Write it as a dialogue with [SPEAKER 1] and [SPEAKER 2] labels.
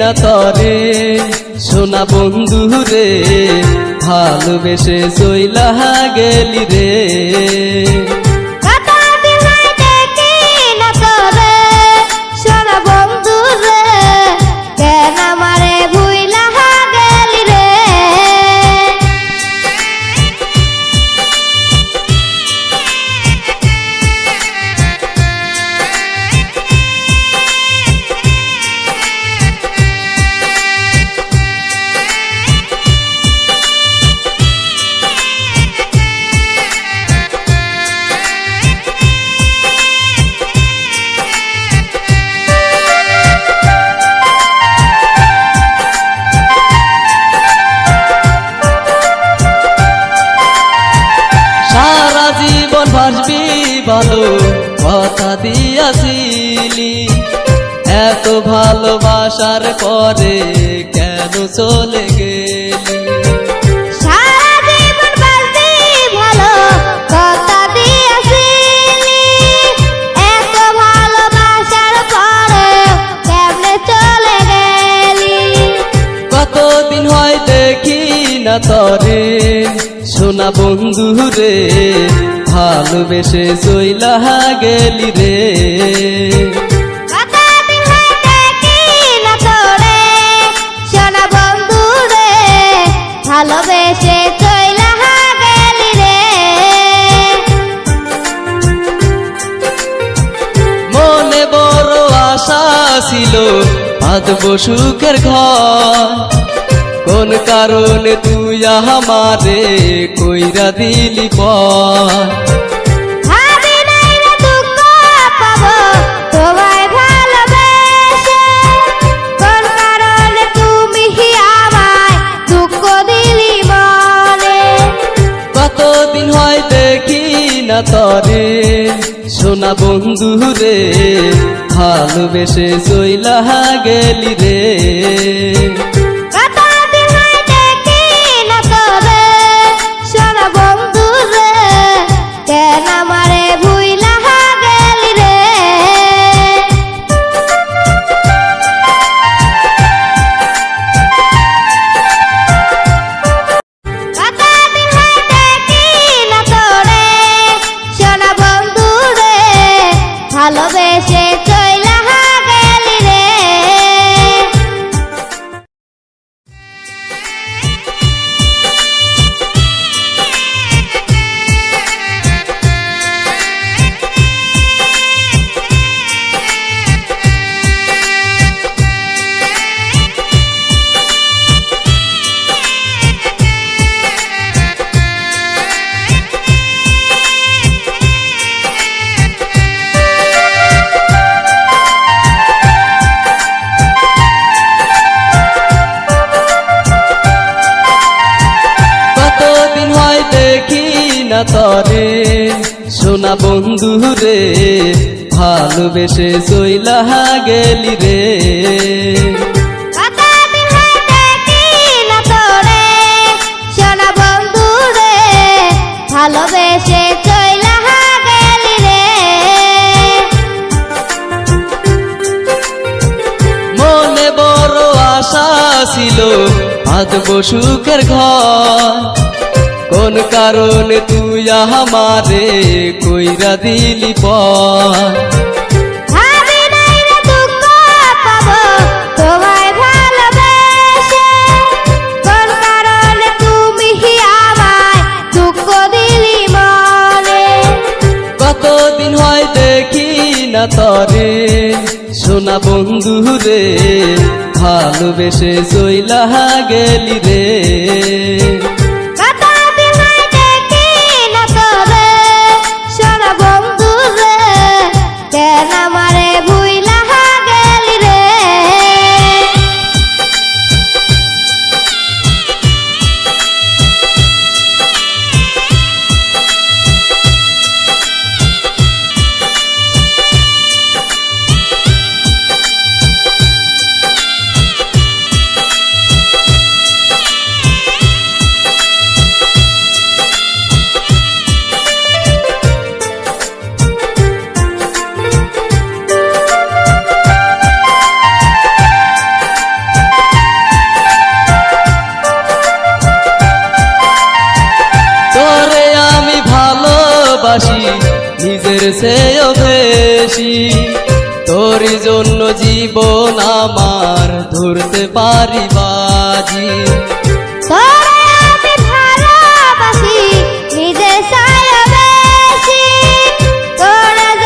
[SPEAKER 1] না তরে সোনা বন্ধু রে, ভালোবেসে চইলা গেলি রে।
[SPEAKER 2] বাসবি ভালো কথা দিয়াছিলি, এত ভালোবাসার পরে কেন চলে গেলি?
[SPEAKER 1] সারা জীবন বাসবি ভালো কথা দিয়াছিলি, এত ভালোবাসার পরে কেমনে চলে গেলি?
[SPEAKER 2] কতদিন হয় দেখি না তরে সোনা বন্ধু রে, ভালোবেসে চইলা গেলি রে।
[SPEAKER 1] কতদিন হয় দেখি না তোরে সোনা বন্ধু রে, ভালোবেসে চইলা গেলি রে।
[SPEAKER 2] মনে বড় আশা ছিল বাঁধবো সুখের ঘর, কোন কারণে তুই আমারে কইরা দিলি পর?
[SPEAKER 1] ভাবি নাই রে দুঃখ পাবো তোমায় ভালোবেসে, কোন কারণে তুমি আমায় দুঃখ দিলি মনে?
[SPEAKER 2] কতদিন হয় দেখি না তরে সোনা বন্ধু রে, ভালোবেসে চইলা গেলি রে।
[SPEAKER 1] ভালোবেসে চইলা গেলি রে।
[SPEAKER 2] তরে সোনা বন্ধু রে, ভালোবেসে চইলা গেলি রে।
[SPEAKER 1] কতদিন হয় দেখি না তোরে সোনা বন্ধু রে, ভালোবেসে চইলা গেলি রে।
[SPEAKER 2] মনে বড় আশা ছিল বাঁধবো সুখের ঘর, কোন কারণে তুই আমারে কইরা দিলি পর?
[SPEAKER 1] ভাবি নাই রে দুঃখ পাবো তোমায় ভালোবেসে, কোন কারণে তুমি আমায় দুঃখ দিলি মনে?
[SPEAKER 2] কতদিন হয় দেখি না তরে সোনা বন্ধু রে, ভালোবেসে চইলা গেলি রে। ভালোবাসি নিজের চেয়েও বেশি, তোর জন্য জীবন আমার ধরতে পারি বাজি।